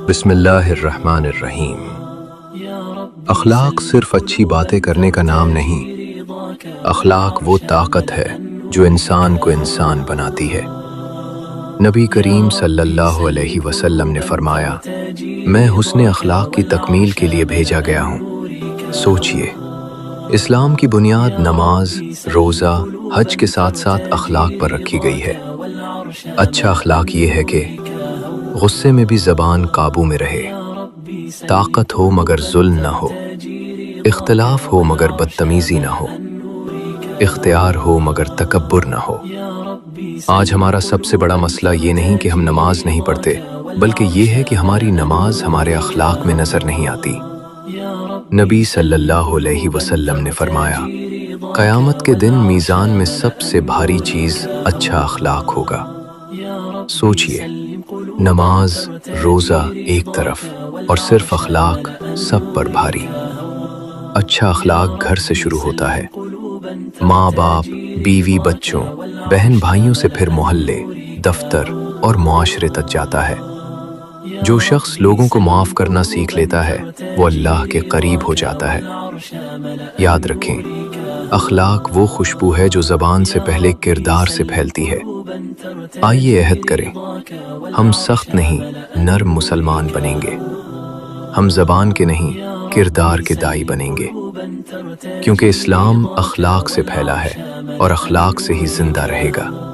بسم اللہ الرحمن الرحیم۔ اخلاق صرف اچھی باتیں کرنے کا نام نہیں، اخلاق وہ طاقت ہے جو انسان کو انسان بناتی ہے۔ نبی کریم صلی اللہ علیہ وسلم نے فرمایا، میں حسن اخلاق کی تکمیل کے لیے بھیجا گیا ہوں۔ سوچئے، اسلام کی بنیاد نماز، روزہ، حج کے ساتھ ساتھ اخلاق پر رکھی گئی ہے۔ اچھا اخلاق یہ ہے کہ غصے میں بھی زبان قابو میں رہے، طاقت ہو مگر ظلم نہ ہو، اختلاف ہو مگر بدتمیزی نہ ہو، اختیار ہو مگر تکبر نہ ہو۔ آج ہمارا سب سے بڑا مسئلہ یہ نہیں کہ ہم نماز نہیں پڑھتے، بلکہ یہ ہے کہ ہماری نماز ہمارے اخلاق میں نظر نہیں آتی۔ نبی صلی اللہ علیہ وسلم نے فرمایا، قیامت کے دن میزان میں سب سے بھاری چیز اچھا اخلاق ہوگا۔ سوچئے، نماز، روزہ ایک طرف اور صرف اخلاق سب پر بھاری۔ اچھا اخلاق گھر سے شروع ہوتا ہے، ماں باپ، بیوی، بچوں، بہن بھائیوں سے پھر محلے، دفتر اور معاشرے تک جاتا ہے۔ جو شخص لوگوں کو معاف کرنا سیکھ لیتا ہے وہ اللہ کے قریب ہو جاتا ہے۔ یاد رکھیں، اخلاق وہ خوشبو ہے جو زبان سے پہلے کردار سے پھیلتی ہے۔ آئیے عہد کریں، ہم سخت نہیں نرم مسلمان بنیں گے، ہم زبان کے نہیں کردار کے دائی بنیں گے، کیونکہ اسلام اخلاق سے پھیلا ہے اور اخلاق سے ہی زندہ رہے گا۔